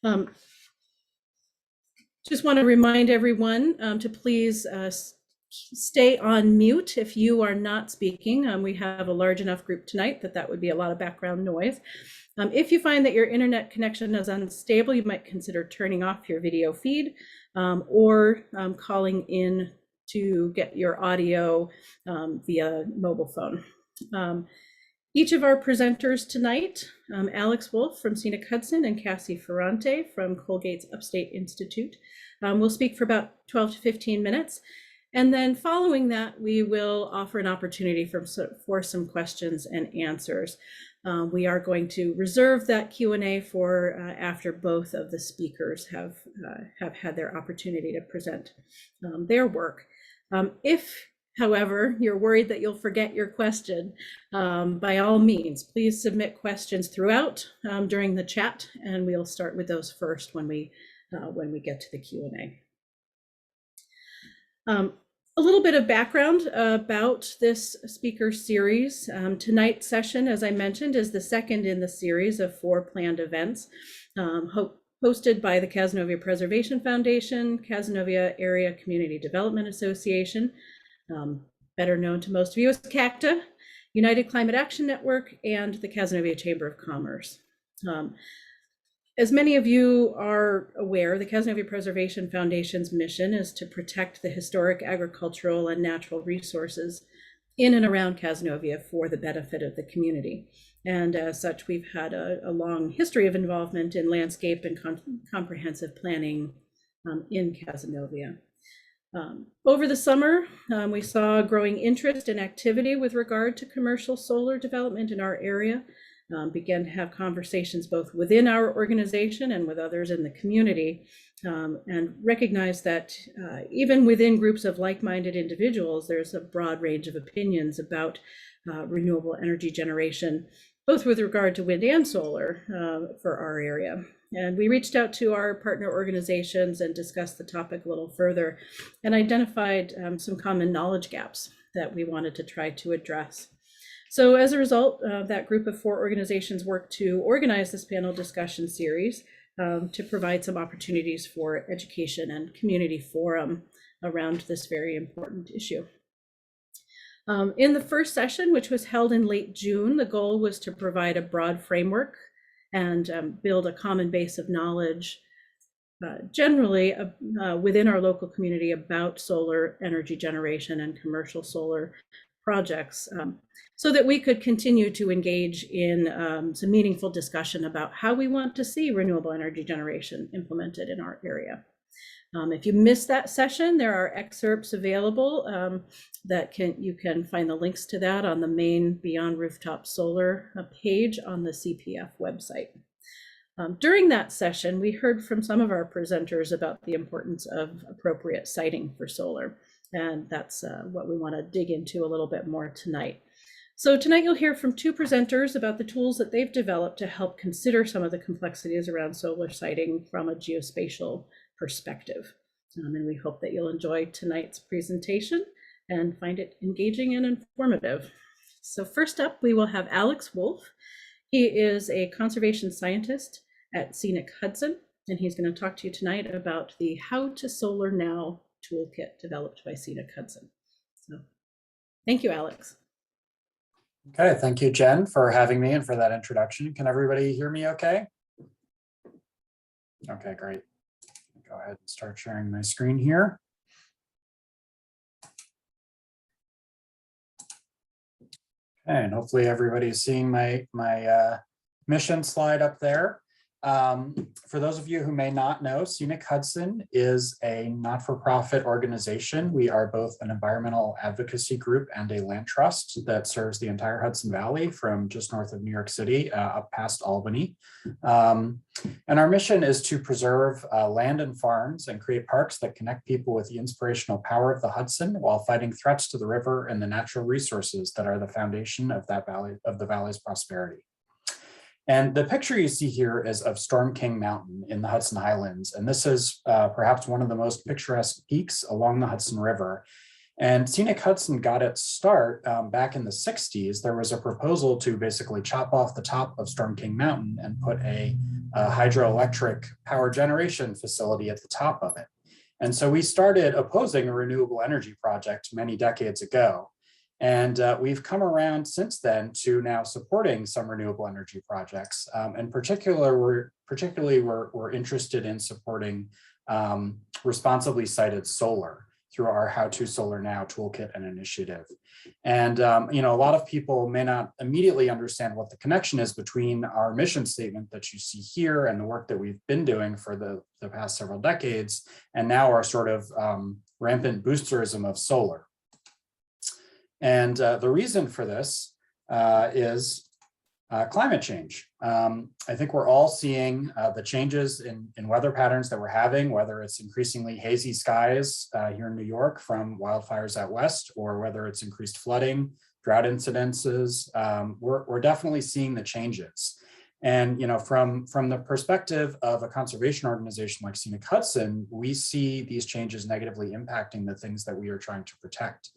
Um, just want to remind everyone to please stay on mute if you are not speaking. We have a large enough group tonight that would be a lot of background noise. If you find that your internet connection is unstable, you might consider turning off your video feed or calling in to get your audio via mobile phone. Each of our presenters tonight, Alex Wolf from Scenic Hudson and Cassie Ferrante from Colgate's Upstate Institute, will speak for about 12 to 15 minutes. And then following that, we will offer an opportunity for some questions and answers. We are going to reserve that Q&A for after both of the speakers have had their opportunity to present their work. If, however, you're worried that you'll forget your question, by all means, please submit questions throughout during the chat, and we'll start with those first when we get to the Q&A. A little bit of background about this speaker series. Tonight's session, as I mentioned, is the second in the series of 4 planned events hosted by the Cazenovia Preservation Foundation, Cazenovia Area Community Development Association, better known to most of you as CACTA, United Climate Action Network, and the Cazenovia Chamber of Commerce. As many of you are aware, the Cazenovia Preservation Foundation's mission is to protect the historic agricultural and natural resources in and around Cazenovia for the benefit of the community. And as such, we've had a long history of involvement in landscape and comprehensive planning in Cazenovia. Over the summer, we saw growing interest and activity with regard to commercial solar development in our area. Began to have conversations both within our organization and with others in the community, and recognize that even within groups of like-minded individuals, there's a broad range of opinions about renewable energy generation, both with regard to wind and solar for our area. And we reached out to our partner organizations and discussed the topic a little further and identified some common knowledge gaps that we wanted to try to address. So as a result, that group of 4 organizations worked to organize this panel discussion series to provide some opportunities for education and community forum around this very important issue. In the first session, which was held in late June, the goal was to provide a broad framework and build a common base of knowledge generally within our local community about solar energy generation and commercial solar projects, so that we could continue to engage in some meaningful discussion about how we want to see renewable energy generation implemented in our area. If you missed that session, there are excerpts available you can find the links to that on the main Beyond Rooftop Solar page on the CPF website. During that session, we heard from some of our presenters about the importance of appropriate siting for solar. And that's what we want to dig into a little bit more tonight. So tonight you'll hear from 2 presenters about the tools that they've developed to help consider some of the complexities around solar siting from a geospatial perspective. And we hope that you'll enjoy tonight's presentation and find it engaging and informative. So first up, we will have Alex Wolf. He is a conservation scientist at Scenic Hudson, and he's going to talk to you tonight about the How to Solar Now toolkit developed by Scenic Hudson. So thank you, Alex. Okay, thank you, Jen, for having me and for that introduction. Can everybody hear me okay? Okay, great. Go ahead and start sharing my screen here. Okay, and hopefully everybody's seeing my mission slide up there. For those of you who may not know, Scenic Hudson is a not-for-profit organization. We are both an environmental advocacy group and a land trust that serves the entire Hudson Valley from just north of New York City up past Albany. And our mission is to preserve land and farms and create parks that connect people with the inspirational power of the Hudson while fighting threats to the river and the natural resources that are the foundation of that valley, of the valley's prosperity. And the picture you see here is of Storm King Mountain in the Hudson Highlands. And this is perhaps one of the most picturesque peaks along the Hudson River. And Scenic Hudson got its start back in the 60s. There was a proposal to basically chop off the top of Storm King Mountain and put a hydroelectric power generation facility at the top of it. And so we started opposing a renewable energy project many decades ago. And we've come around since then to now supporting some renewable energy projects. And particularly, we're interested in supporting responsibly sited solar through our How to Solar Now toolkit and initiative. And you know, a lot of people may not immediately understand what the connection is between our mission statement that you see here and the work that we've been doing for the past several decades, and now our sort of rampant boosterism of solar. And the reason for this is climate change. I think we're all seeing the changes in weather patterns that we're having, whether it's increasingly hazy skies here in New York from wildfires out west, or whether it's increased flooding, drought incidences. We're definitely seeing the changes. And you know, from the perspective of a conservation organization like Scenic Hudson, we see these changes negatively impacting the things that we are trying to protect,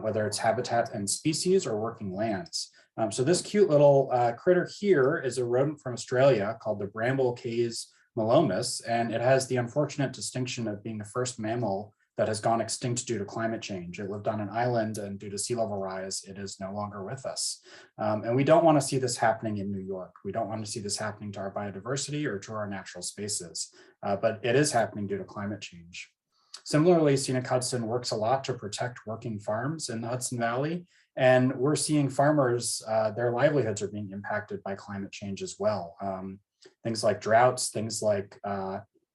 whether it's habitat and species or working lands. So this cute little critter here is a rodent from Australia called the bramble cays malomus, and it has the unfortunate distinction of being the first mammal that has gone extinct due to climate change. It lived on an island, and due to sea level rise, it is no longer with us. And we don't want to see this happening in New York. We don't want to see this happening to our biodiversity or to our natural spaces, but it is happening due to climate change. Similarly, Scenic Hudson works a lot to protect working farms in the Hudson Valley, and we're seeing farmers, their livelihoods are being impacted by climate change as well. Things like droughts, things like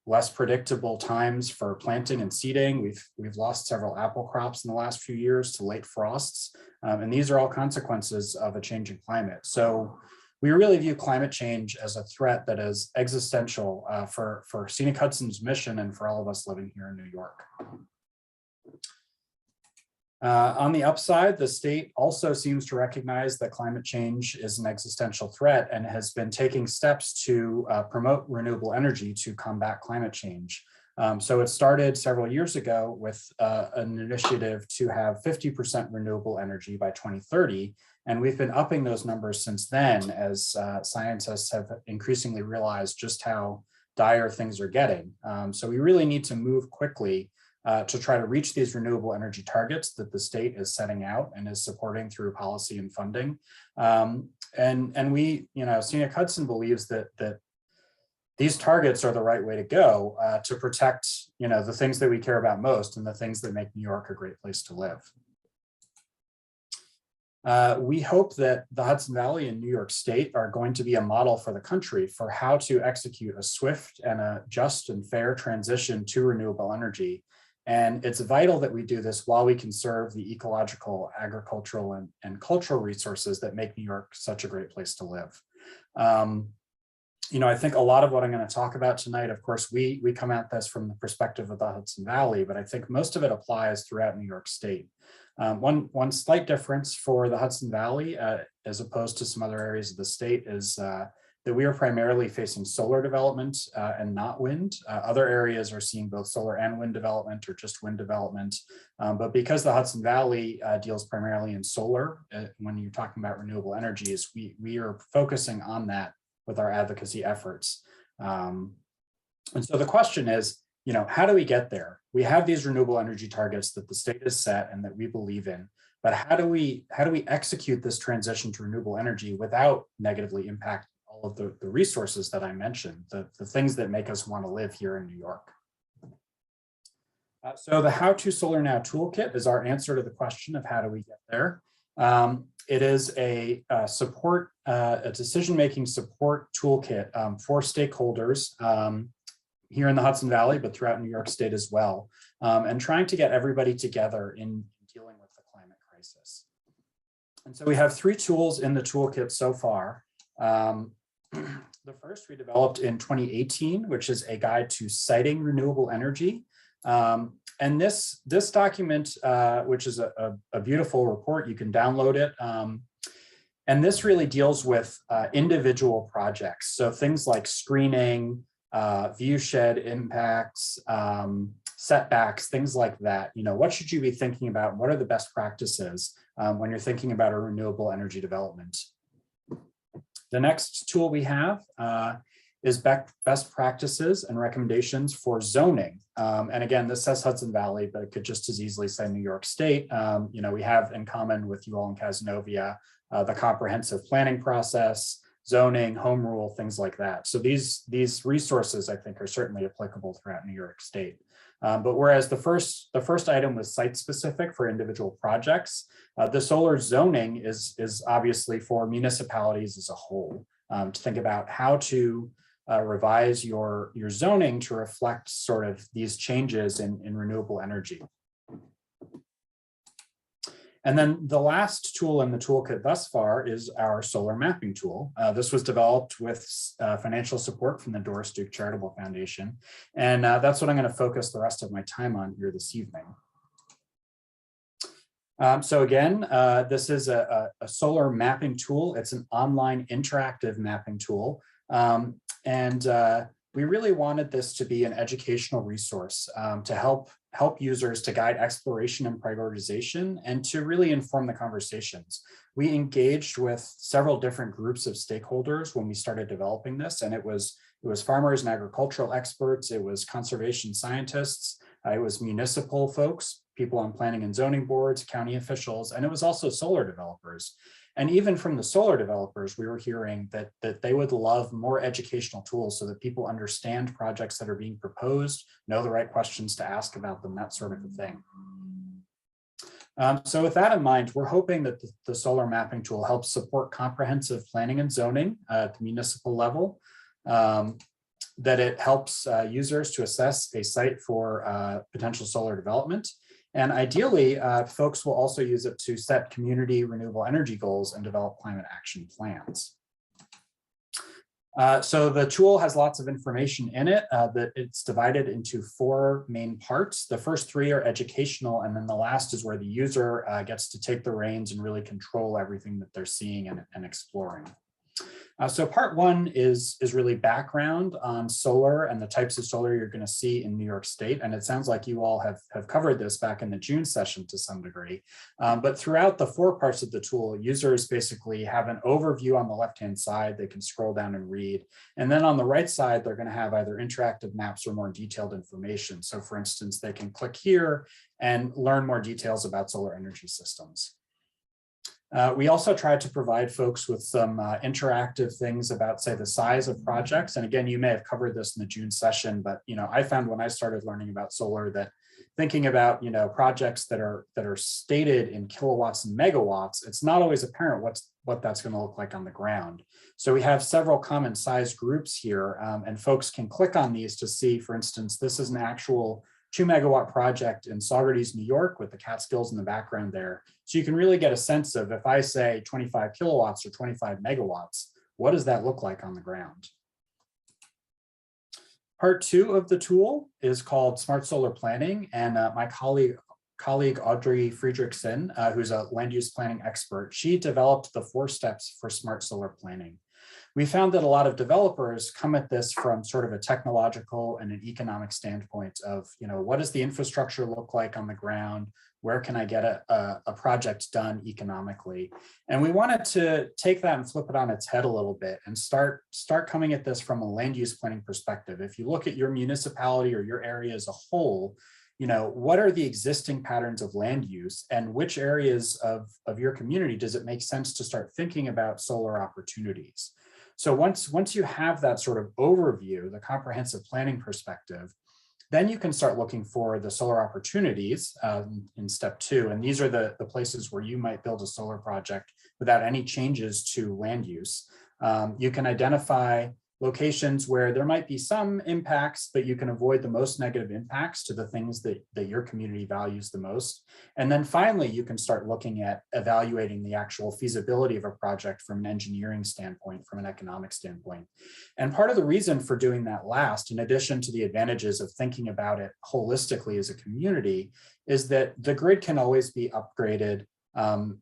less predictable times for planting and seeding. We've lost several apple crops in the last few years to late frosts, and these are all consequences of a changing climate. So we really view climate change as a threat that is existential for Scenic Hudson's mission and for all of us living here in New York. On the upside, the state also seems to recognize that climate change is an existential threat and has been taking steps to promote renewable energy to combat climate change. So it started several years ago with an initiative to have 50% renewable energy by 2030. And we've been upping those numbers since then as scientists have increasingly realized just how dire things are getting. So we really need to move quickly to try to reach these renewable energy targets that the state is setting out and is supporting through policy and funding. And we, you know, Scenic Hudson believes that these targets are the right way to go to protect, you know, the things that we care about most and the things that make New York a great place to live. We hope that the Hudson Valley and New York State are going to be a model for the country for how to execute a swift and a just and fair transition to renewable energy. And it's vital that we do this while we conserve the ecological, agricultural, and cultural resources that make New York such a great place to live. You know, I think a lot of what I'm going to talk about tonight, of course, we come at this from the perspective of the Hudson Valley, but I think most of it applies throughout New York State. One slight difference for the Hudson Valley, as opposed to some other areas of the state, is that we are primarily facing solar development and not wind. Other areas are seeing both solar and wind development or just wind development. But because the Hudson Valley deals primarily in solar, when you're talking about renewable energies, we are focusing on that with our advocacy efforts. And so the question is, you know, how do we get there? We have these renewable energy targets that the state has set and that we believe in, but how do we execute this transition to renewable energy without negatively impacting all of the resources that I mentioned, the things that make us want to live here in New York? So the How to Solar Now toolkit is our answer to the question of how do we get there. It is a decision-making support toolkit for stakeholders here in the Hudson Valley, but throughout New York State as well, and trying to get everybody together in dealing with the climate crisis. And so we have 3 tools in the toolkit so far. The first we developed in 2018, which is a guide to siting renewable energy. And this document, which is a beautiful report, you can download it. And this really deals with individual projects. So things like screening, view shed impacts, setbacks, things like that. What should you be thinking about? What are the best practices when you're thinking about a renewable energy development? The next tool we have is best practices and recommendations for zoning. And again, this says Hudson Valley, but it could just as easily say New York State. We have in common with you all in Cazenovia, the comprehensive planning process, zoning, home rule, things like that. So these resources, I think, are certainly applicable throughout New York State. But whereas the first item was site specific for individual projects, the solar zoning is obviously for municipalities as a whole, to think about how to revise your zoning to reflect sort of these changes in renewable energy. And then the last tool in the toolkit thus far is our solar mapping tool. This was developed with financial support from the Doris Duke Charitable Foundation. And that's what I'm going to focus the rest of my time on here this evening. So again, this is a solar mapping tool. It's an online interactive mapping tool. We really wanted this to be an educational resource to help users to guide exploration and prioritization and to really inform the conversations. We engaged with several different groups of stakeholders when we started developing this, and it was farmers and agricultural experts, it was conservation scientists, it was municipal folks, people on planning and zoning boards, county officials, and it was also solar developers. And even from the solar developers, we were hearing that they would love more educational tools so that people understand projects that are being proposed, know the right questions to ask about them, that sort of a thing. So with that in mind, we're hoping that the solar mapping tool helps support comprehensive planning and zoning at the municipal level, that it helps users to assess a site for potential solar development. And ideally, folks will also use it to set community renewable energy goals and develop climate action plans. So the tool has lots of information in it that it's divided into 4 main parts. The first 3 are educational, and then the last is where the user gets to take the reins and really control everything that they're seeing and exploring. So part 1 is really background on solar and the types of solar you're going to see in New York State. And it sounds like you all have covered this back in the June session to some degree. But throughout the 4 parts of the tool, users basically have an overview on the left-hand side. They can scroll down and read. And then on the right side, they're going to have either interactive maps or more detailed information. So for instance, they can click here and learn more details about solar energy systems. We also tried to provide folks with some interactive things about, say, the size of projects. And again, you may have covered this in the June session, but I found when I started learning about solar that thinking about projects that are stated in kilowatts and megawatts, it's not always apparent what that's going to look like on the ground. So we have several common size groups here, and folks can click on these to see, for instance, this is an actual 2 megawatt project in Saugerties, New York, with the Catskills in the background there. So you can really get a sense of, if I say 25 kilowatts or 25 megawatts, what does that look like on the ground? Part 2 of the tool is called Smart Solar Planning, and my colleague Audrey Friedrichsen, who's a land use planning expert, she developed the 4 steps for smart solar planning. We found that a lot of developers come at this from sort of a technological and an economic standpoint of, what does the infrastructure look like on the ground? Where can I get a project done economically? And we wanted to take that and flip it on its head a little bit and start coming at this from a land use planning perspective. If you look at your municipality or your area as a whole, what are the existing patterns of land use, and which areas of your community does it make sense to start thinking about solar opportunities? So once you have that sort of overview, the comprehensive planning perspective, then you can start looking for the solar opportunities in step 2. And these are the places where you might build a solar project without any changes to land use. You can identify locations where there might be some impacts, but you can avoid the most negative impacts to the things that your community values the most. And then finally, you can start looking at evaluating the actual feasibility of a project from an engineering standpoint, from an economic standpoint. And part of the reason for doing that last, in addition to the advantages of thinking about it holistically as a community, is that the grid can always be upgraded.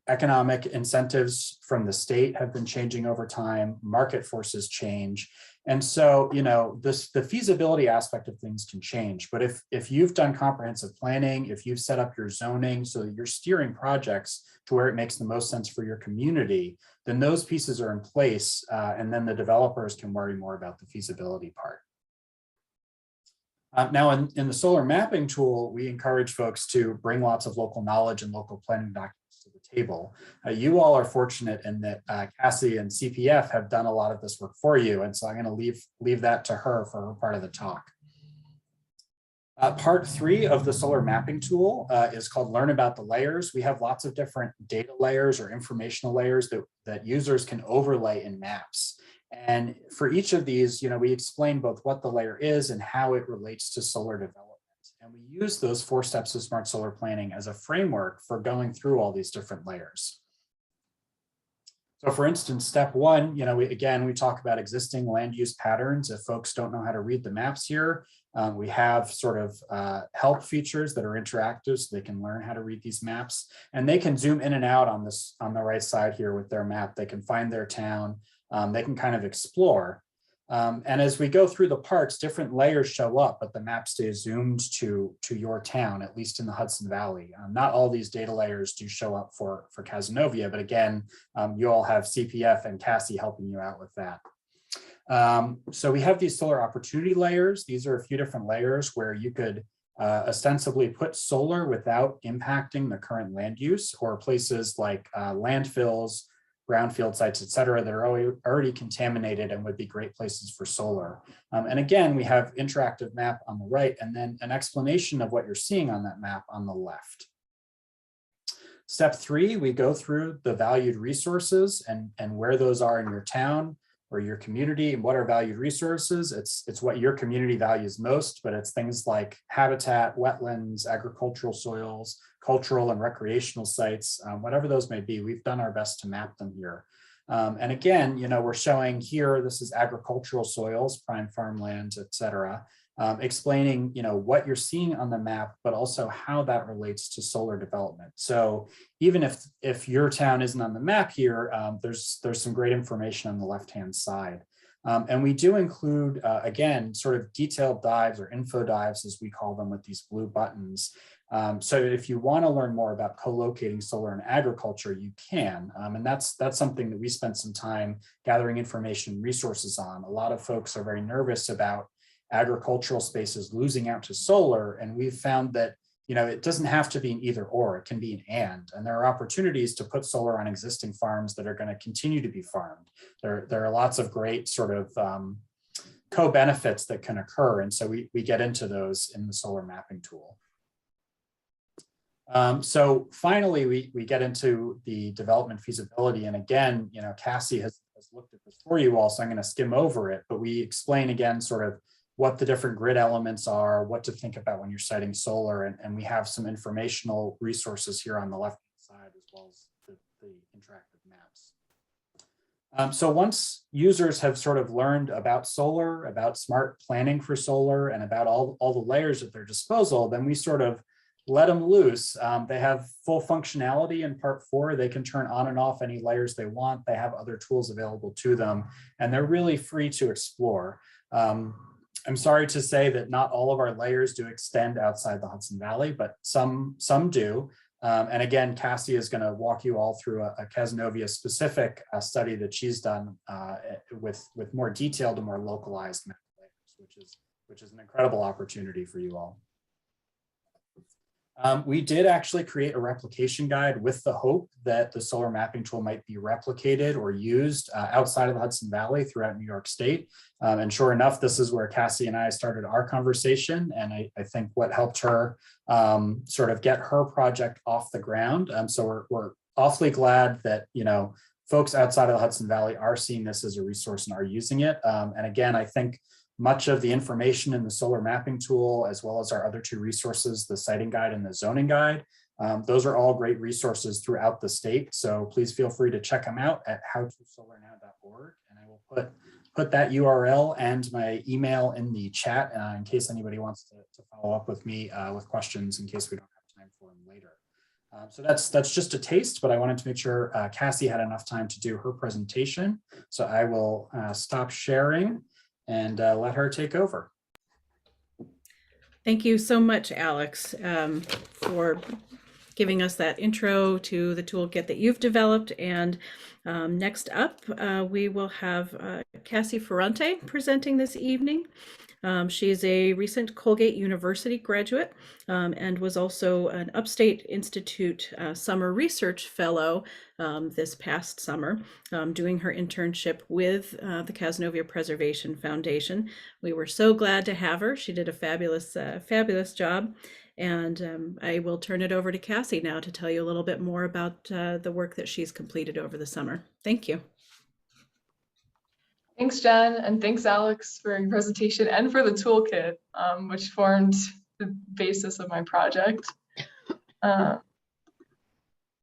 Economic incentives from the state have been changing over time, market forces change. And so, the feasibility aspect of things can change. But if you've done comprehensive planning, if you've set up your zoning so that you're steering projects to where it makes the most sense for your community, then those pieces are in place, and then the developers can worry more about the feasibility part. Now, in the solar mapping tool, we encourage folks to bring lots of local knowledge and local planning documents to the table. You all are fortunate in that Cassie and CPF have done a lot of this work for you, and so I'm going to leave that to her for her part of the talk. Part 3 of the solar mapping tool is called Learn About the Layers. We have lots of different data layers or informational layers that users can overlay in maps. And for each of these, we explain both what the layer is and how it relates to solar development. And we use those 4 steps of smart solar planning as a framework for going through all these different layers. So for instance, step 1, we talk about existing land use patterns. If folks don't know how to read the maps here, we have sort of help features that are interactive so they can learn how to read these maps. And they can zoom in and out on the right side here with their map. They can find their town. They can kind of explore. And as we go through the parts, different layers show up, but the map stays zoomed to your town, at least in the Hudson Valley. Not all these data layers do show up for Cazenovia, but again, you all have CPF and Cassie helping you out with that. So we have these solar opportunity layers. These are a few different layers where you could ostensibly put solar without impacting the current land use, or places like landfills, brownfield sites, et cetera, that are already contaminated and would be great places for solar. And again, we have interactive map on the right, and then an explanation of what you're seeing on that map on the left. Step 3, we go through the valued resources and where those are in your town or your community, and what are valued resources. It's what your community values most, but it's things like habitat, wetlands, agricultural soils, cultural and recreational sites, whatever those may be. We've done our best to map them here. And again, we're showing here, this is agricultural soils, prime farmlands, et cetera, explaining, what you're seeing on the map, but also how that relates to solar development. So even if your town isn't on the map here, there's some great information on the left-hand side. And we do include, again, sort of detailed dives or info dives, as we call them, with these blue buttons. So if you want to learn more about co-locating solar and agriculture, you can. And that's something that we spent some time gathering information and resources on. A lot of folks are very nervous about agricultural spaces losing out to solar. And we've found that, it doesn't have to be an either or, it can be an and. And there are opportunities to put solar on existing farms that are going to continue to be farmed. There are lots of great sort of co-benefits that can occur. And so we get into those in the solar mapping tool. So finally, we get into the development feasibility. And again, Cassie has looked at this for you all, so I'm going to skim over it, but we explain again sort of what the different grid elements are, what to think about when you're siting solar, and we have some informational resources here on the left side, as well as the interactive maps. So once users have sort of learned about solar, about smart planning for solar, and about all the layers at their disposal, then we sort of let them loose. They have full functionality in part 4. They can turn on and off any layers they want. They have other tools available to them, and they're really free to explore. I'm sorry to say that not all of our layers do extend outside the Hudson Valley, but some do. And again, Cassie is going to walk you all through a Cazenovia specific study that she's done with more detailed and more localized map layers, which is an incredible opportunity for you all. We did actually create a replication guide with the hope that the solar mapping tool might be replicated or used outside of the Hudson Valley throughout New York State. And sure enough, this is where Cassie and I started our conversation. And I think what helped her sort of get her project off the ground. So we're awfully glad that, folks outside of the Hudson Valley are seeing this as a resource and are using it. And again, I think much of the information in the solar mapping tool, as well as our other 2 resources, the siting guide and the zoning guide, those are all great resources throughout the state. So please feel free to check them out at howtosolarnow.org. And I will put that URL and my email in the chat in case anybody wants to follow up with me with questions in case we don't have time for them later. So that's just a taste, but I wanted to make sure Cassie had enough time to do her presentation. So I will stop sharing. and let her take over. Thank you so much, Alex, for giving us that intro to the toolkit that you've developed. And next up, we will have Cassie Ferrante presenting this evening. She's a recent Colgate University graduate and was also an Upstate Institute Summer Research Fellow this past summer, doing her internship with the Cazenovia Preservation Foundation. We were so glad to have her. She did a fabulous job. And I will turn it over to Cassie now to tell you a little bit more about the work that she's completed over the summer. Thank you. Thanks, Jen, and thanks, Alex, for your presentation and for the toolkit, which formed the basis of my project. I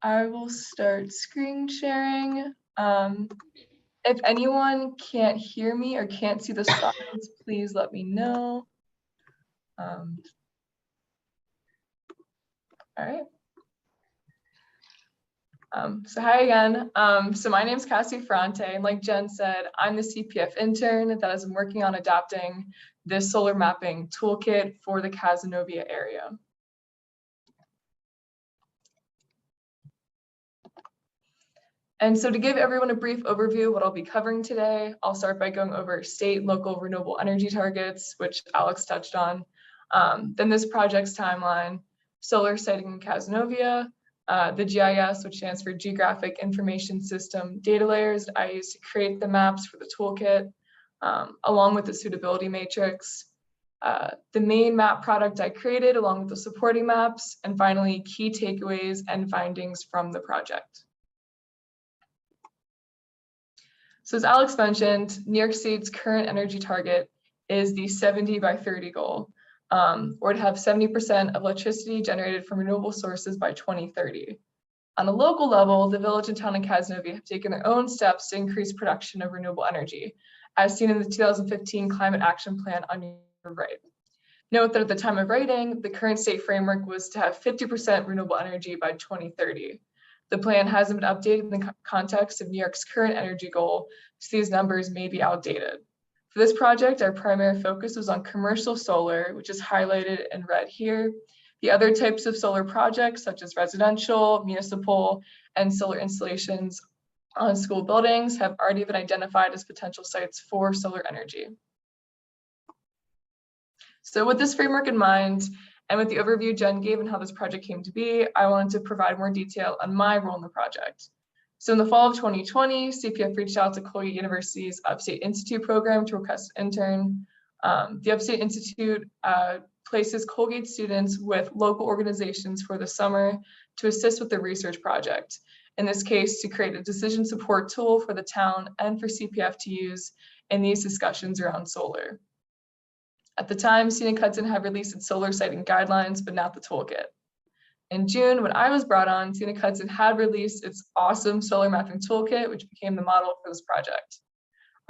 will start screen sharing. If anyone can't hear me or can't see the slides, please let me know. All right. So hi again. So my name is Cassie Ferrante, and like Jen said, I'm the CPF intern that has been working on adapting this solar mapping toolkit for the Cazenovia area. And so to give everyone a brief overview of what I'll be covering today, I'll start by going over state and local renewable energy targets, which Alex touched on. Then this project's timeline, solar siting in Cazenovia, the GIS, which stands for Geographic Information System data layers that I use to create the maps for the toolkit, along with the suitability matrix, the main map product I created along with the supporting maps, and finally, key takeaways and findings from the project. So as Alex mentioned, New York State's current energy target is the 70 by 30 goal, or to have 70% of electricity generated from renewable sources by 2030. On a local level, the village and town of Cazenovia have taken their own steps to increase production of renewable energy, as seen in the 2015 Climate Action Plan on your right. Note that at the time of writing, the current state framework was to have 50% renewable energy by 2030. The plan hasn't been updated in the context of New York's current energy goal, so these numbers may be outdated. For this project, our primary focus was on commercial solar, which is highlighted in red here. The other types of solar projects, such as residential, municipal, and solar installations on school buildings, have already been identified as potential sites for solar energy. So with this framework in mind, and with the overview Jen gave and how this project came to be, I wanted to provide more detail on my role in the project. So in the fall of 2020, CPF reached out to Colgate University's Upstate Institute program to request an intern. The Upstate Institute places Colgate students with local organizations for the summer to assist with the research project. In this case, to create a decision support tool for the town and for CPF to use in these discussions around solar. At the time, Scenic Hudson had released its solar siting guidelines, but not the toolkit. In June, when I was brought on, Scenic Hudson had released its awesome solar mapping toolkit, which became the model for this project.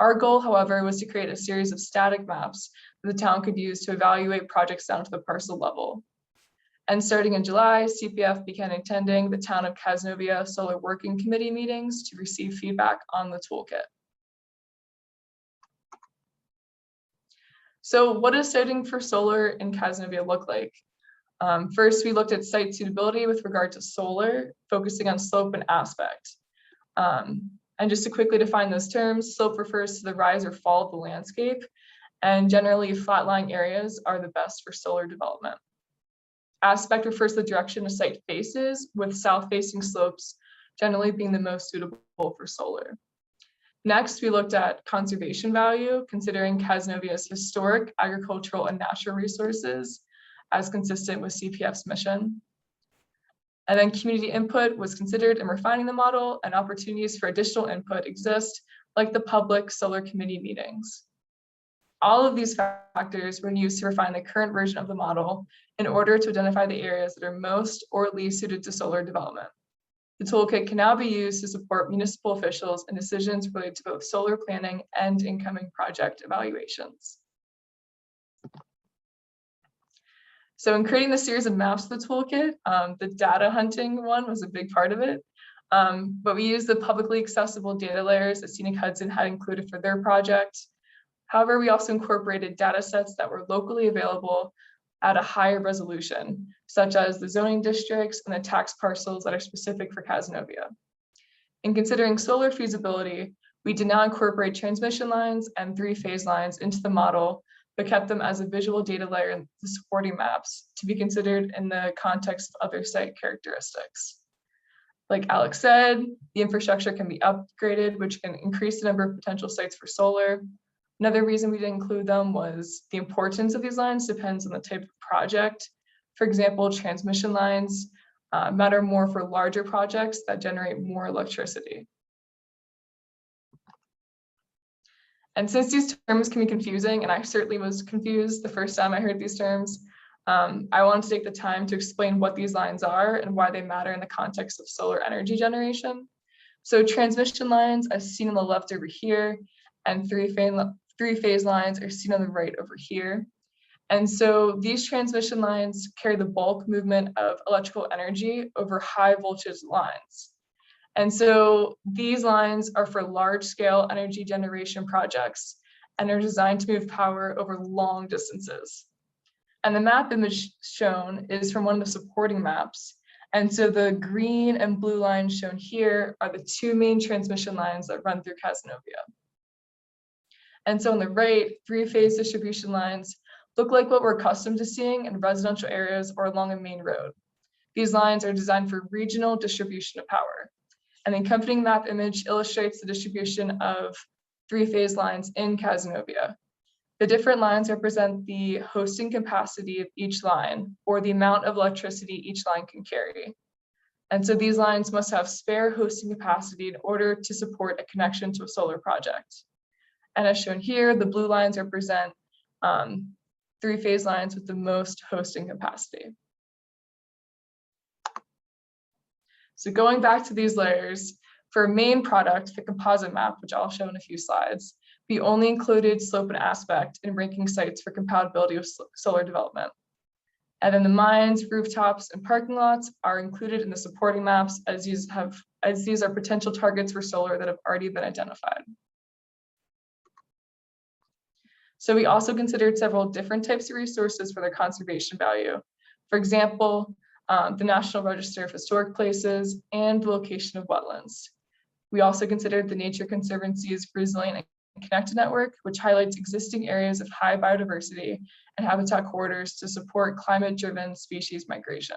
Our goal, however, was to create a series of static maps that the town could use to evaluate projects down to the parcel level. And starting in July, CPF began attending the Town of Cazenovia Solar Working Committee meetings to receive feedback on the toolkit. So what does siting for solar in Cazenovia look like? First, we looked at site suitability with regard to solar, focusing on slope and aspect. And just to quickly define those terms, slope refers to the rise or fall of the landscape, and generally flat-lying areas are the best for solar development. Aspect refers to the direction a site faces, with south-facing slopes generally being the most suitable for solar. Next, we looked at conservation value, considering Cazenovia's historic, agricultural, and natural resources as consistent with CPF's mission. And then community input was considered in refining the model, and opportunities for additional input exist, like the public solar committee meetings. All of these factors were used to refine the current version of the model in order to identify the areas that are most or least suited to solar development. The toolkit can now be used to support municipal officials in decisions related to both solar planning and incoming project evaluations. So in creating the series of maps for the toolkit, the data hunting one was a big part of it. But we used the publicly accessible data layers that Scenic Hudson had included for their project. However, we also incorporated data sets that were locally available at a higher resolution, such as the zoning districts and the tax parcels that are specific for Cazenovia. In considering solar feasibility, we did not incorporate transmission lines and three-phase lines into the model, but kept them as a visual data layer in the supporting maps to be considered in the context of other site characteristics. Like Alex said, the infrastructure can be upgraded, which can increase the number of potential sites for solar. Another reason we didn't include them was the importance of these lines depends on the type of project. For example, transmission lines matter more for larger projects that generate more electricity. And since these terms can be confusing, and I certainly was confused the first time I heard these terms, I wanted to take the time to explain what these lines are and why they matter in the context of solar energy generation. So transmission lines, as seen on the left over here, and three-phase lines are seen on the right over here. And so these transmission lines carry the bulk movement of electrical energy over high voltage lines. And so these lines are for large scale energy generation projects and are designed to move power over long distances. And the map image shown is from one of the supporting maps. And so the green and blue lines shown here are the two main transmission lines that run through Cazenovia. And so on the right, three-phase distribution lines look like what we're accustomed to seeing in residential areas or along a main road. These lines are designed for regional distribution of power. And the accompanying map image illustrates the distribution of three-phase lines in Cazenovia. The different lines represent the hosting capacity of each line, or the amount of electricity each line can carry. And so these lines must have spare hosting capacity in order to support a connection to a solar project. And as shown here, the blue lines represent three-phase lines with the most hosting capacity. So going back to these layers, for a main product, the composite map, which I'll show in a few slides, we only included slope and aspect in ranking sites for compatibility with solar development. And then the mines, rooftops, and parking lots are included in the supporting maps as these are potential targets for solar that have already been identified. So we also considered several different types of resources for their conservation value. For example, the National Register of Historic Places and the location of wetlands. We also considered the Nature Conservancy's Resilient and Connected Network, which highlights existing areas of high biodiversity and habitat corridors to support climate-driven species migration.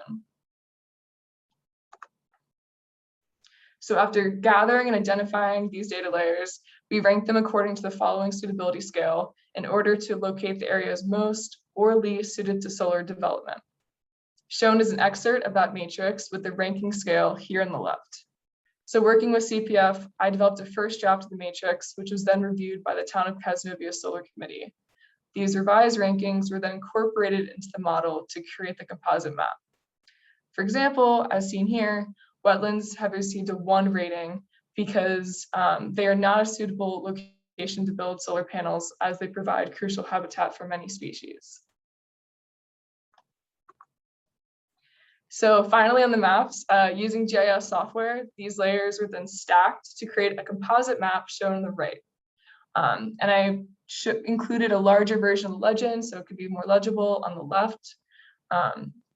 So after gathering and identifying these data layers, we ranked them according to the following suitability scale in order to locate the areas most or least suited to solar development. Shown is an excerpt of that matrix with the ranking scale here on the left. So working with CPF, I developed a first draft of the matrix, which was then reviewed by the Town of Cazenovia Solar Committee. These revised rankings were then incorporated into the model to create the composite map. For example, as seen here, wetlands have received a 1 rating because they are not a suitable location to build solar panels as they provide crucial habitat for many species. So finally on the maps, using GIS software, these layers were then stacked to create a composite map shown on the right. And I included a larger version of the legend so it could be more legible on the left.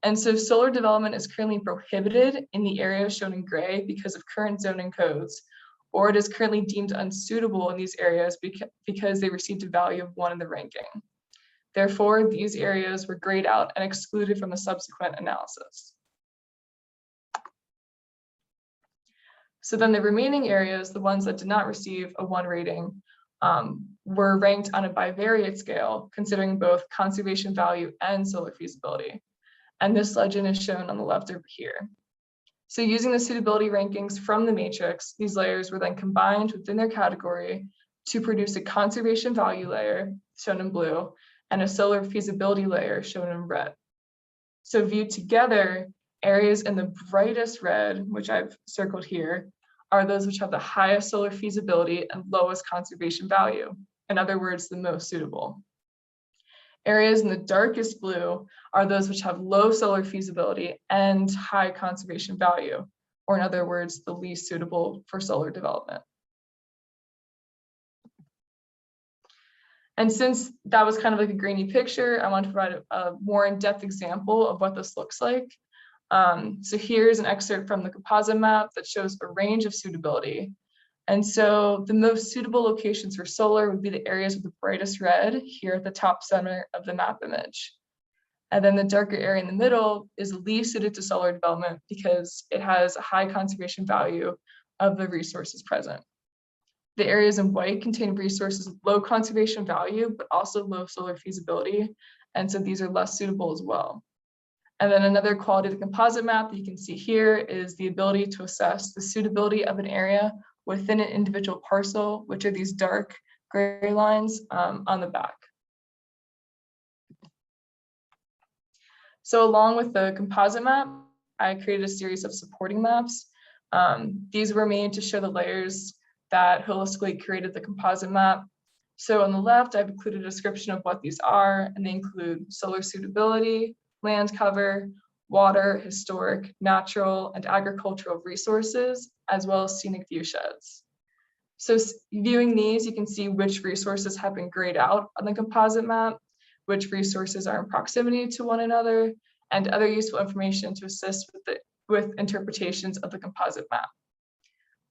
And so solar development is currently prohibited in the areas shown in gray because of current zoning codes, or it is currently deemed unsuitable in these areas because they received a value of 1 in the ranking. Therefore, these areas were grayed out and excluded from the subsequent analysis. So then the remaining areas, the ones that did not receive a 1 rating, were ranked on a bivariate scale, considering both conservation value and solar feasibility. And this legend is shown on the left over here. So using the suitability rankings from the matrix, these layers were then combined within their category to produce a conservation value layer, shown in blue, and a solar feasibility layer, shown in red. So viewed together, areas in the brightest red, which I've circled here, are those which have the highest solar feasibility and lowest conservation value. In other words, the most suitable. Areas in the darkest blue are those which have low solar feasibility and high conservation value, or in other words, the least suitable for solar development. And since that was kind of like a grainy picture, I want to provide a more in-depth example of what this looks like. So here's an excerpt from the composite map that shows a range of suitability. And so the most suitable locations for solar would be the areas with the brightest red here at the top center of the map image. And then the darker area in the middle is least suited to solar development because it has a high conservation value of the resources present. The areas in white contain resources with low conservation value, but also low solar feasibility. And so these are less suitable as well. And then another quality of the composite map that you can see here is the ability to assess the suitability of an area within an individual parcel, which are these dark gray lines on the back. So along with the composite map, I created a series of supporting maps. These were made to show the layers that holistically created the composite map. So on the left, I've included a description of what these are, and they include solar suitability, land cover, water, historic, natural, and agricultural resources, as well as scenic view sheds. So viewing these, you can see which resources have been grayed out on the composite map, which resources are in proximity to one another, and other useful information to assist with interpretations of the composite map.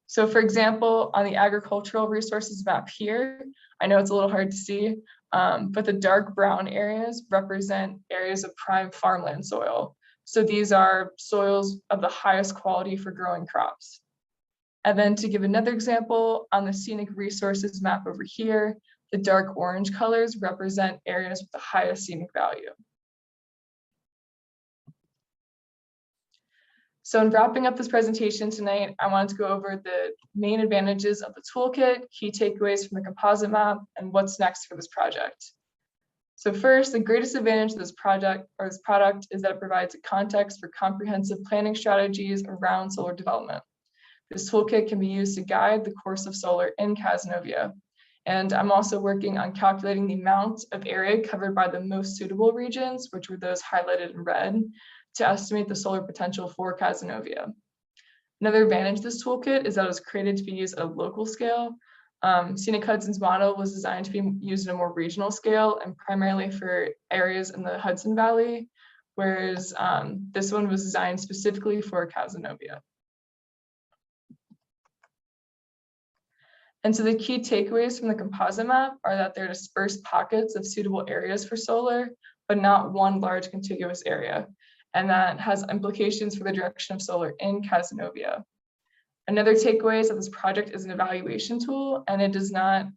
So for example, on the agricultural resources map here, I know it's a little hard to see, but the dark brown areas represent areas of prime farmland soil. So these are soils of the highest quality for growing crops. And then to give another example, on the scenic resources map over here, the dark orange colors represent areas with the highest scenic value. So in wrapping up this presentation tonight, I wanted to go over the main advantages of the toolkit, key takeaways from the composite map, and what's next for this project. So first, the greatest advantage of this project or this product is that it provides a context for comprehensive planning strategies around solar development. This toolkit can be used to guide the course of solar in Cazenovia. And I'm also working on calculating the amount of area covered by the most suitable regions, which were those highlighted in red, to estimate the solar potential for Cazenovia. Another advantage of this toolkit is that it was created to be used at a local scale. Scenic Hudson's model was designed to be used at a more regional scale and primarily for areas in the Hudson Valley, whereas this one was designed specifically for Cazenovia. And so the key takeaways from the composite map are that there are dispersed pockets of suitable areas for solar, but not one large contiguous area. And that has implications for the direction of solar in Cazenovia. Another takeaway is that this project is an evaluation tool and it does not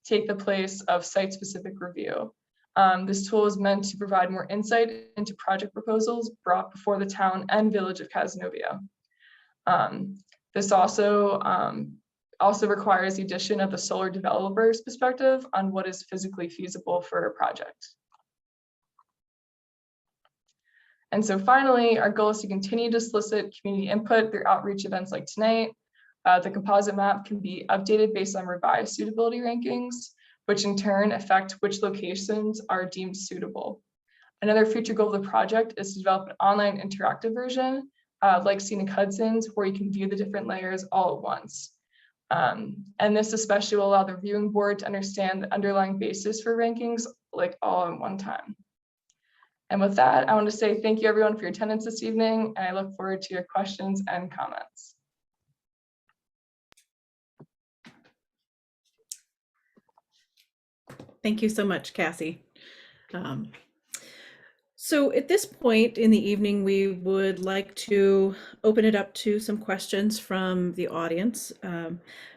take the place of site-specific review. This tool is meant to provide more insight into project proposals brought before the town and village of Cazenovia. This also requires the addition of the solar developer's perspective on what is physically feasible for a project. And so finally, our goal is to continue to solicit community input through outreach events like tonight. The composite map can be updated based on revised suitability rankings, which in turn affect which locations are deemed suitable. Another future goal of the project is to develop an online interactive version like Scenic Hudson's, where you can view the different layers all at once. And this especially will allow the viewing board to understand the underlying basis for rankings like all in one time. And with that, I want to say thank you everyone for your attendance this evening, and I look forward to your questions and comments. Thank you so much, Cassie. So at this point in the evening, we would like to open it up to some questions from the audience.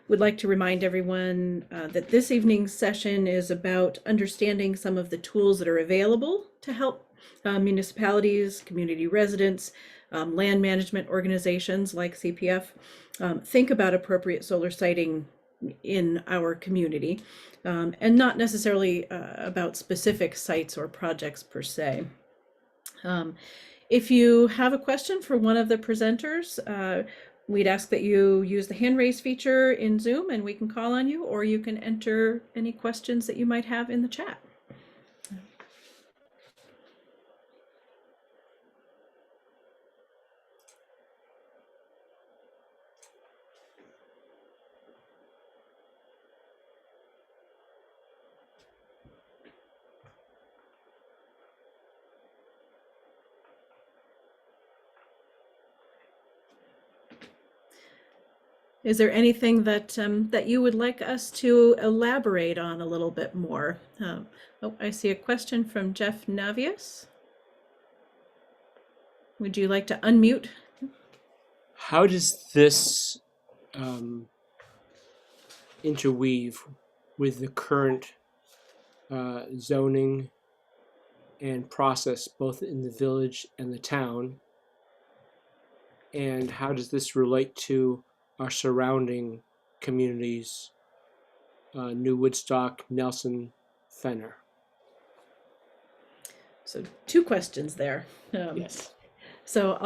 Would like to remind everyone that this evening's session is about understanding some of the tools that are available to help municipalities, community residents, land management organizations like CPF think about appropriate solar siting in our community, and not necessarily about specific sites or projects per se. If you have a question for one of the presenters, we'd ask that you use the hand raise feature in Zoom and we can call on you, or you can enter any questions that you might have in the chat. Is there anything that that you would like us to elaborate on a little bit more? Oh, I see a question from Jeff Navius. Would you like to unmute? How does this interweave with the current zoning and process, both in the village and the town? And how does this relate to our surrounding communities, New Woodstock, Nelson, Fenner? So 2 questions there. Yes. So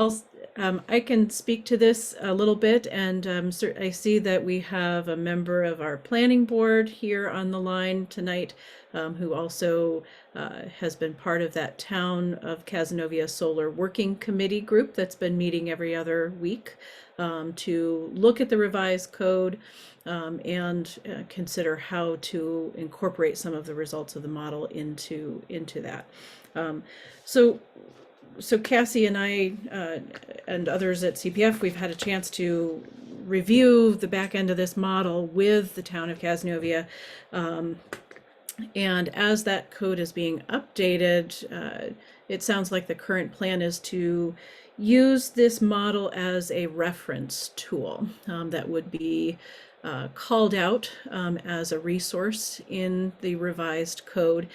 I can speak to this a little bit, and I see that we have a member of our planning board here on the line tonight, who also has been part of that Town of Cazenovia Solar Working Committee group that's been meeting every other week to look at the revised code and consider how to incorporate some of the results of the model into that. So Cassie and I and others at CPF, we've had a chance to review the back end of this model with the town of Cazenovia. And as that code is being updated, it sounds like the current plan is to use this model as a reference tool that would be called out as a resource in the revised code,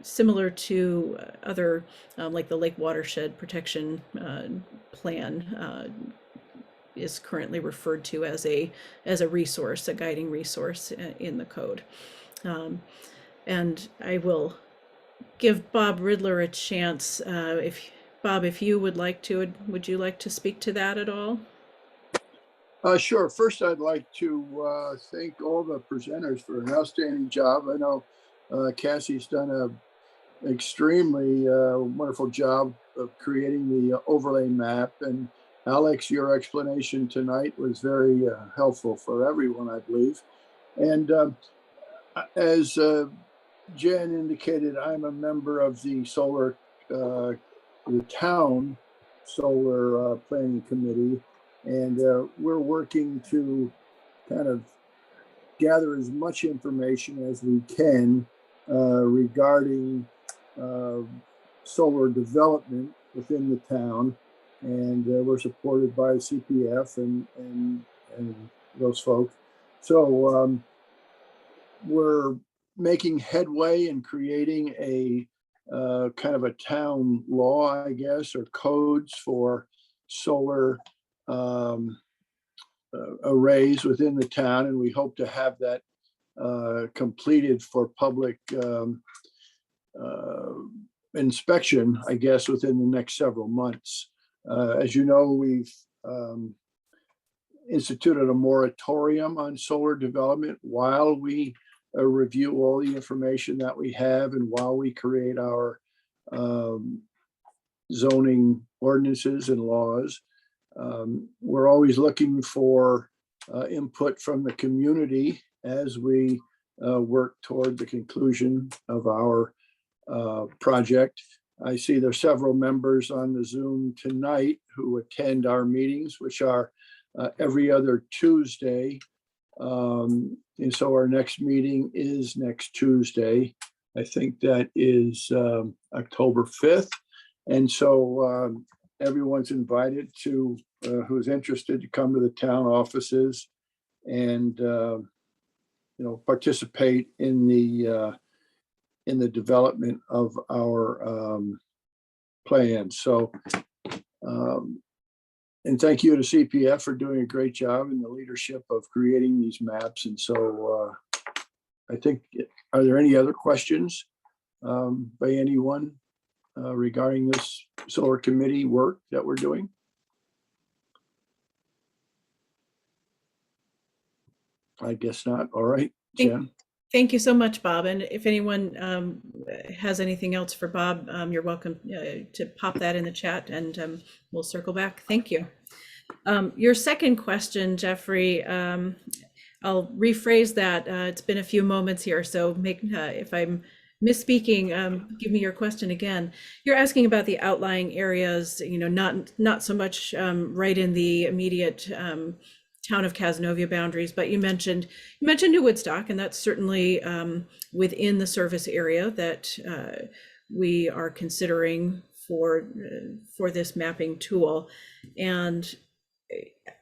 similar to other like the Lake Watershed Protection Plan is currently referred to as a resource, a guiding resource in the code. And I will give Bob Riddler a chance. If you would like to, would you like to speak to that at all? Sure. First, I'd like to thank all the presenters for an outstanding job. I know Cassie's done an extremely wonderful job of creating the overlay map. And Alex, your explanation tonight was very helpful for everyone, I believe. And as Jen indicated, I'm a member of the the town solar planning committee. And we're working to kind of gather as much information as we can regarding solar development within the town. And we're supported by CPF and those folks. So we're making headway in creating a kind of a town law, I guess, or codes for solar arrays within the town, and we hope to have that completed for public inspection, I guess, within the next several months. As you know, we've instituted a moratorium on solar development while we review all the information that we have and while we create our zoning ordinances and laws. We're always looking for input from the community as we work toward the conclusion of our project. I see there's several members on the Zoom tonight who attend our meetings, which are every other Tuesday. And so our next meeting is next Tuesday. I think that is October 5th. And so everyone's invited to, who's interested, to come to the town offices and participate in the development of our plans. So, and thank you to CPF for doing a great job in the leadership of creating these maps. And so, I think, are there any other questions by anyone regarding this solar committee work that we're doing? I guess not. All right, Jen. Thank you so much, Bob. And if anyone has anything else for Bob, you're welcome to pop that in the chat, and we'll circle back. Thank you. Your second question, Jeffrey, I'll rephrase that. It's been a few moments here, so if I'm misspeaking, give me your question again. You're asking about the outlying areas, not so much right in the immediate town of Cazenovia boundaries, but you mentioned New Woodstock, and that's certainly within the service area that we are considering for this mapping tool. And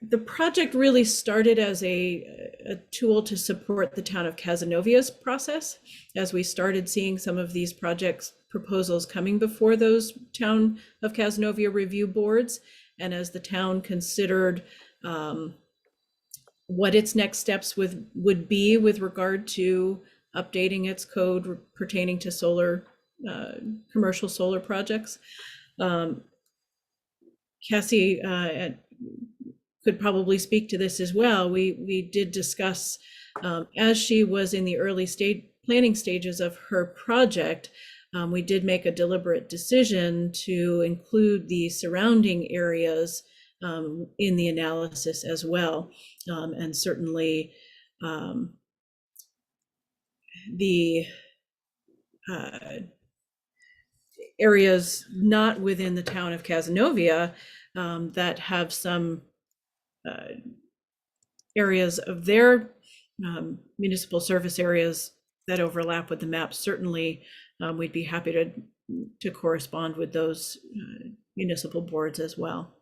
the project really started as a tool to support the town of Cazenovia's process, as we started seeing some of these projects proposals coming before those town of Cazenovia review boards, and as the town considered what its next steps would be with regard to updating its code pertaining to solar, commercial solar projects. Cassie could probably speak to this as well. We did discuss, as she was in the early planning stages of her project, we did make a deliberate decision to include the surrounding areas in the analysis as well. And certainly the areas not within the town of Cazenovia that have some areas of their municipal service areas that overlap with the map, certainly we'd be happy to correspond with those municipal boards as well.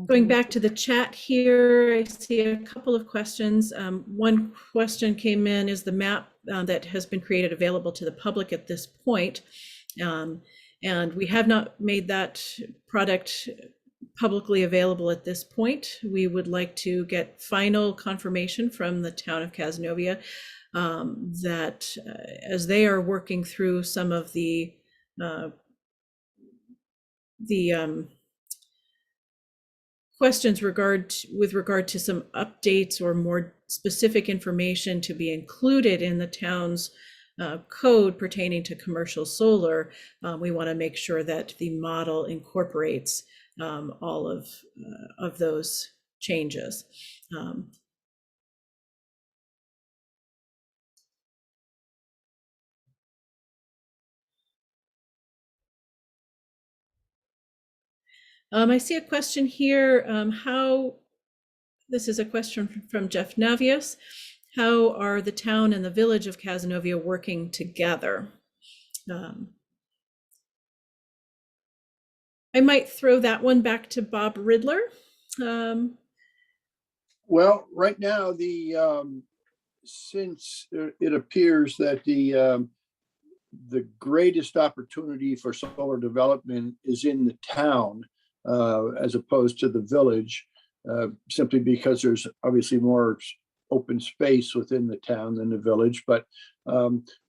Going back to the chat here, I see a couple of questions. One question came in: is the map that has been created available to the public at this point? And we have not made that product publicly available at this point. We would like to get final confirmation from the town of Cazenovia that as they are working through some of the questions with regard to some updates or more specific information to be included in the town's code pertaining to commercial solar, we want to make sure that the model incorporates all of those changes. I see a question here. This is a question from Jeff Navius. How are the town and the village of Cazenovia working together? I might throw that one back to Bob Ridler. Well, right now, since it appears that the greatest opportunity for solar development is in the town as opposed to the village, simply because there's obviously more open space within the town than the village. But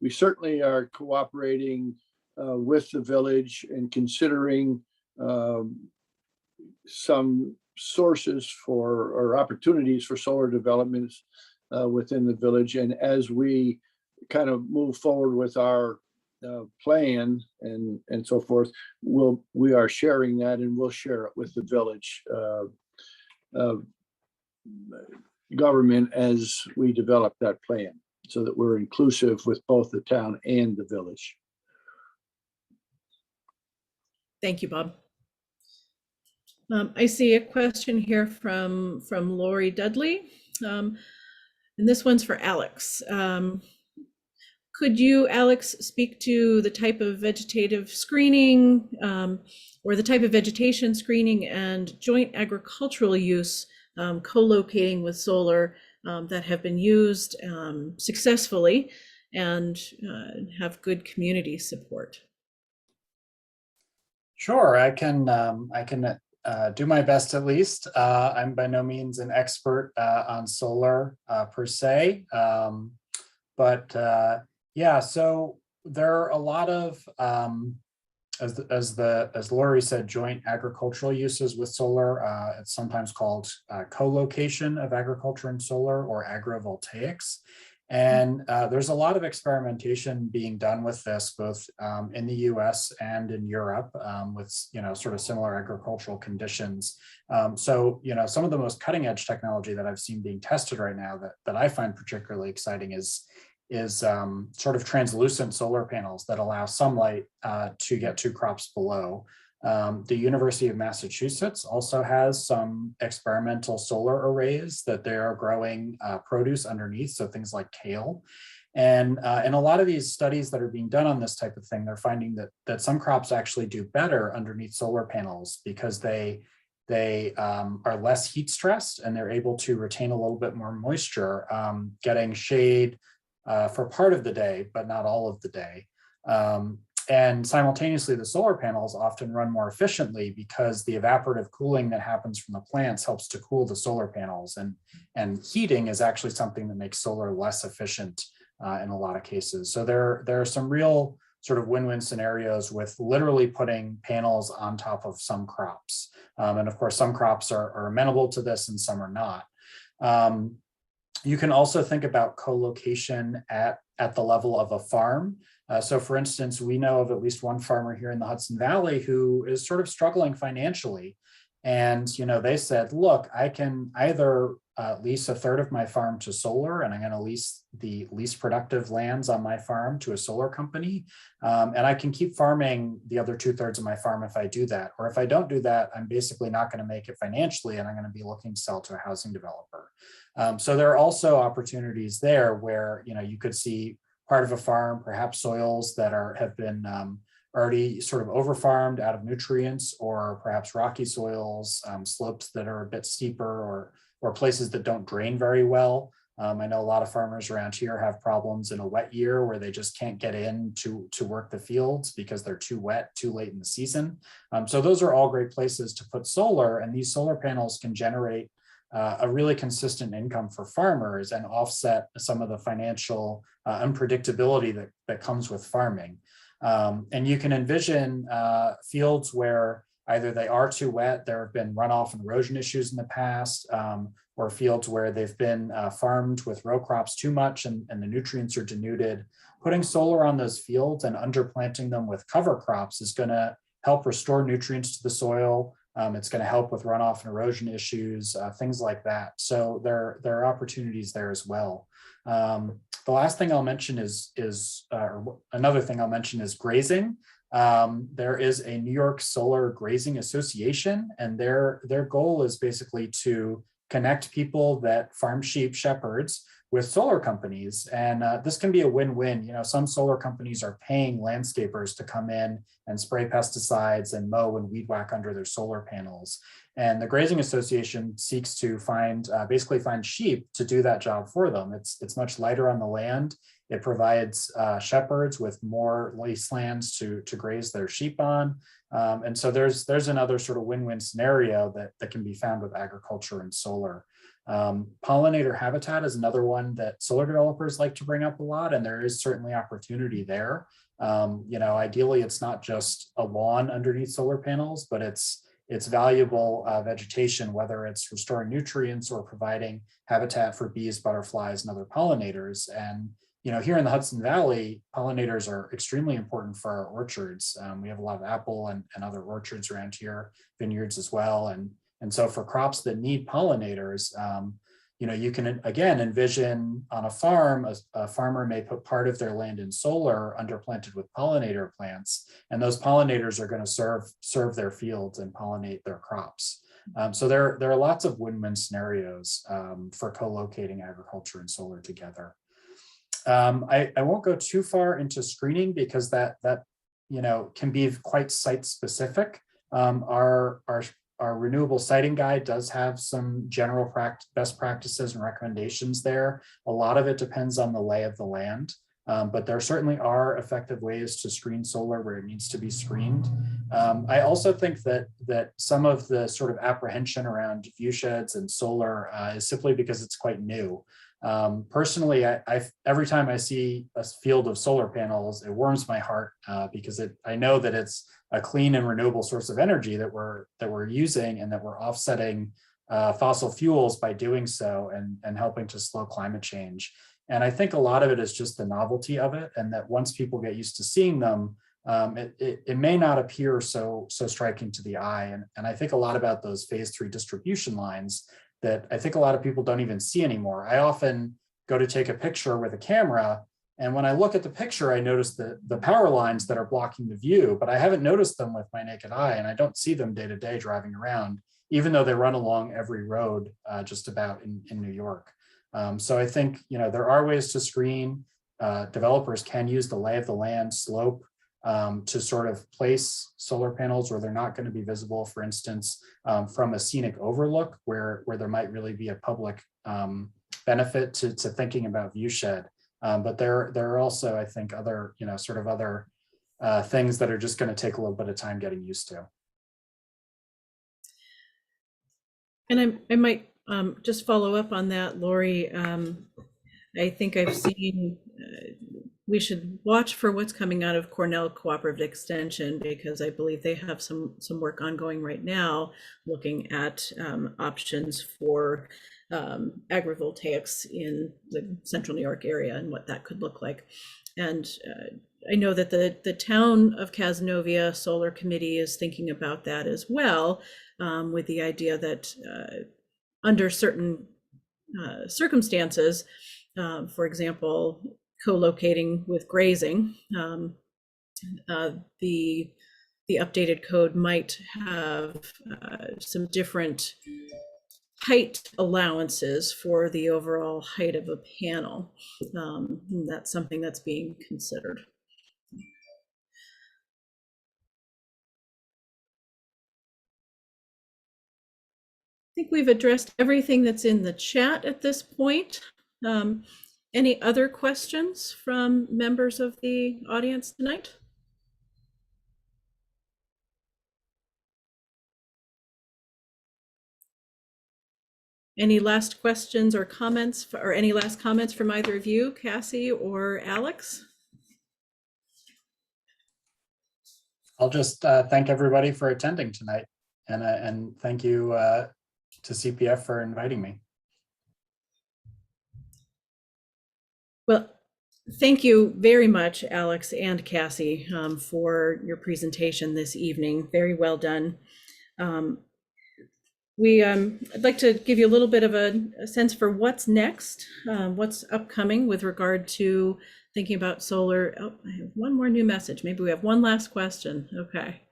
we certainly are cooperating with the village and considering some sources or opportunities for solar developments within the village. And as we kind of move forward with our plan and so forth, we are sharing that, and we'll share it with the village government as we develop that plan, so that we're inclusive with both the town and the village. Thank you, Bob. I see a question here from Lori Dudley, and this one's for Alex. Could you, Alex, speak to the type of vegetative screening or the type of vegetation screening and joint agricultural use co-locating with solar that have been used successfully and have good community support? Sure, I can do my best at least. I'm by no means an expert on solar per se, but yeah, so there are a lot of, as Lori said, joint agricultural uses with solar. It's sometimes called co-location of agriculture and solar, or agrovoltaics. And there's a lot of experimentation being done with this, both in the US and in Europe, with sort of similar agricultural conditions. So some of the most cutting edge technology that I've seen being tested right now that I find particularly exciting is sort of translucent solar panels that allow sunlight to get to crops below. The University of Massachusetts also has some experimental solar arrays that they are growing produce underneath, so things like kale. And in a lot of these studies that are being done on this type of thing, they're finding that some crops actually do better underneath solar panels because they are less heat stressed and they're able to retain a little bit more moisture, getting shade for part of the day, but not all of the day. And simultaneously, the solar panels often run more efficiently because the evaporative cooling that happens from the plants helps to cool the solar panels. And heating is actually something that makes solar less efficient in a lot of cases. So there are some real sort of win-win scenarios with literally putting panels on top of some crops. And of course, some crops are amenable to this and some are not. You can also think about co-location at the level of a farm. So for instance, we know of at least one farmer here in the Hudson Valley who is sort of struggling financially. And, they said, look, I can either lease a third of my farm to solar, and I'm going to lease the least productive lands on my farm to a solar company. And I can keep farming the other 2/3 of my farm if I do that. Or if I don't do that, I'm basically not going to make it financially, and I'm going to be looking to sell to a housing developer. So there are also opportunities there where, you could see part of a farm, perhaps soils that have been already sort of over-farmed out of nutrients, or perhaps rocky soils, slopes that are a bit steeper, or places that don't drain very well. I know a lot of farmers around here have problems in a wet year where they just can't get in to work the fields because they're too wet, too late in the season. So those are all great places to put solar, and these solar panels can generate a really consistent income for farmers and offset some of the financial unpredictability that comes with farming. And you can envision fields where either they are too wet, there have been runoff and erosion issues in the past, or fields where they've been farmed with row crops too much and the nutrients are denuded. Putting solar on those fields and underplanting them with cover crops is going to help restore nutrients to the soil. It's going to help with runoff and erosion issues, things like that. So there are opportunities there as well. The last thing I'll mention another thing I'll mention is grazing. There is a New York Solar Grazing Association, and their goal is basically to connect people that farm sheep, shepherds, with solar companies. And this can be a win-win. Some solar companies are paying landscapers to come in and spray pesticides and mow and weed whack under their solar panels. And the Grazing Association seeks to basically find sheep to do that job for them. It's much lighter on the land. It provides shepherds with more wastelands to graze their sheep on. And so there's another sort of win-win scenario that can be found with agriculture and solar. Pollinator habitat is another one that solar developers like to bring up a lot, and there is certainly opportunity there. Ideally, it's not just a lawn underneath solar panels, but it's valuable vegetation, whether it's restoring nutrients or providing habitat for bees, butterflies, and other pollinators. And here in the Hudson Valley, pollinators are extremely important for our orchards. We have a lot of apple and other orchards around here, vineyards as well. And so for crops that need pollinators, you can again envision on a farm, a farmer may put part of their land in solar underplanted with pollinator plants, and those pollinators are going to serve their fields and pollinate their crops. So there are lots of win-win scenarios for co-locating agriculture and solar together. I won't go too far into screening because that can be quite site specific. Our renewable siting guide does have some general best practices and recommendations there. A lot of it depends on the lay of the land, but there certainly are effective ways to screen solar where it needs to be screened. I also think that some of the sort of apprehension around view sheds and solar is simply because it's quite new. Personally, every time I see a field of solar panels, it warms my heart because I know that it's a clean and renewable source of energy that we're using, and that we're offsetting fossil fuels by doing so, and helping to slow climate change. And I think a lot of it is just the novelty of it, and that once people get used to seeing them, it may not appear so striking to the eye. And I think a lot about those phase 3 distribution lines that I think a lot of people don't even see anymore. I often go to take a picture with a camera, And when I look at the picture, I notice the power lines that are blocking the view, but I haven't noticed them with my naked eye, and I don't see them day to day driving around, even though they run along every road just about in New York. So I think, there are ways to screen. Developers can use the lay of the land slope to sort of place solar panels where they're not going to be visible, for instance, from a scenic overlook where there might really be a public benefit to thinking about view shed. But there are also, I think, other, sort of other things that are just going to take a little bit of time getting used to. And I might just follow up on that, Lori. I think I've seen we should watch for what's coming out of Cornell Cooperative Extension, because I believe they have some work ongoing right now looking at options for agrivoltaics in the central New York area and what that could look like. And I know that the town of Cazenovia Solar Committee is thinking about that as well, with the idea that under certain circumstances, for example, co-locating with grazing, the updated code might have some different height allowances for the overall height of a panel. That's something that's being considered. I think we've addressed everything that's in the chat at this point. Any other questions from members of the audience tonight? Any last questions or comments, or any last comments from either of you, Cassie or Alex? I'll just thank everybody for attending tonight, and thank you to CPF for inviting me. Well, thank you very much, Alex and Cassie, for your presentation this evening. Very well done. I'd like to give you a little bit of a sense for what's next, what's upcoming with regard to thinking about solar. Oh, I have one more new message. Maybe we have one last question. Okay.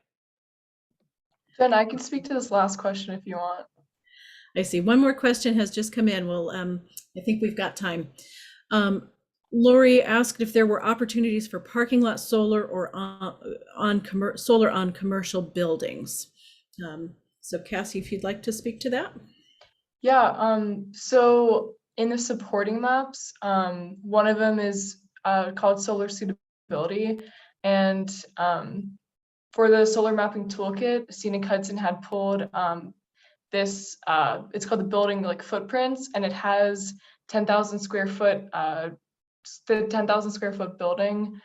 Jen, I can speak to this last question if you want. I see one more question has just come in. Well, I think we've got time. Lori asked if there were opportunities for parking lot solar or solar on commercial buildings. So Cassie, if you'd like to speak to that. Yeah, so in the supporting maps, one of them is called solar suitability. And for the solar mapping toolkit, Scenic Hudson had pulled this, it's called the building like footprints, and it has 10,000 square foot, the 10,000 square foot building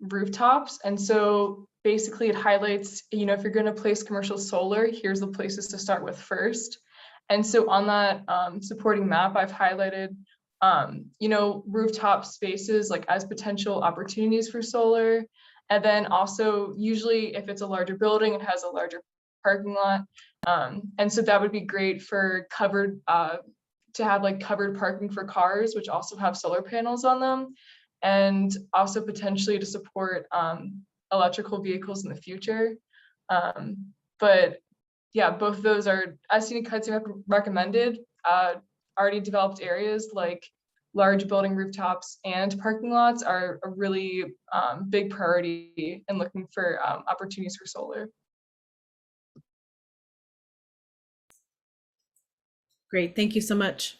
rooftops. And so basically it highlights, if you're going to place commercial solar, here's the places to start with first. And so on that supporting map, I've highlighted, rooftop spaces like as potential opportunities for solar. And then also usually if it's a larger building, it has a larger parking lot. And so that would be great for covered, to have like covered parking for cars, which also have solar panels on them. And also potentially to support electrical vehicles in the future. But yeah, both of those are, as Scenic Hudson recommended, already developed areas like large building rooftops and parking lots are a really big priority in looking for opportunities for solar. Great, thank you so much.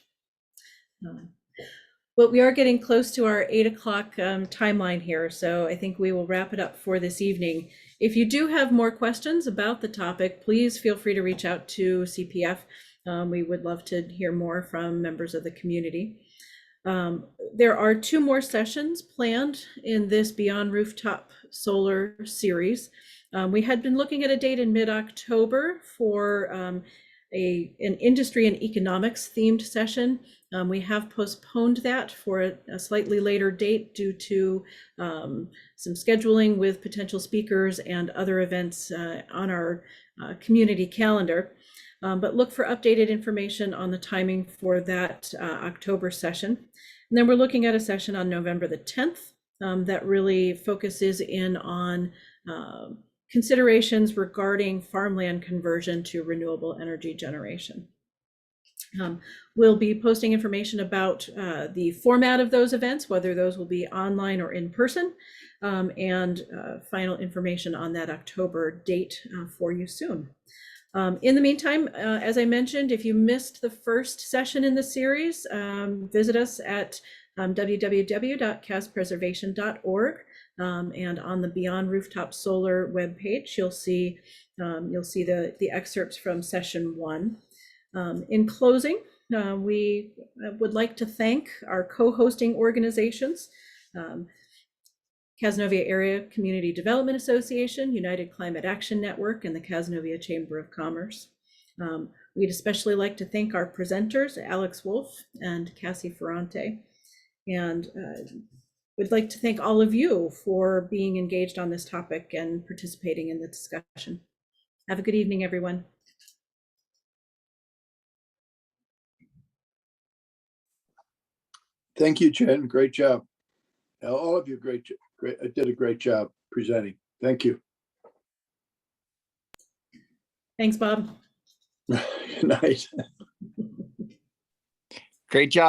Well, we are getting close to our 8 o'clock timeline here, so I think we will wrap it up for this evening. If you do have more questions about the topic, please feel free to reach out to CPF. We would love to hear more from members of the community. There are 2 more sessions planned in this Beyond Rooftop Solar series. We had been looking at a date in mid-October for an industry and economics themed session. We have postponed that for a slightly later date due to some scheduling with potential speakers and other events on our community calendar. But look for updated information on the timing for that October session. And then we're looking at a session on November the 10th that really focuses in on considerations regarding farmland conversion to renewable energy generation. We'll be posting information about the format of those events, whether those will be online or in person, and final information on that October date for you soon. In the meantime, as I mentioned, if you missed the first session in the series, visit us at www.caspreservation.org, and on the Beyond Rooftop Solar webpage, you'll see the excerpts from session 1. In closing, we would like to thank our co-hosting organizations, Cazenovia Area Community Development Association, United Climate Action Network, and the Cazenovia Chamber of Commerce. We'd especially like to thank our presenters, Alex Wolf and Cassie Ferrante. And we'd like to thank all of you for being engaged on this topic and participating in the discussion. Have a good evening, everyone. Thank you, Jen. Great job. All of you, did a great job presenting. Thank you. Thanks, Bob. Good night. Great job.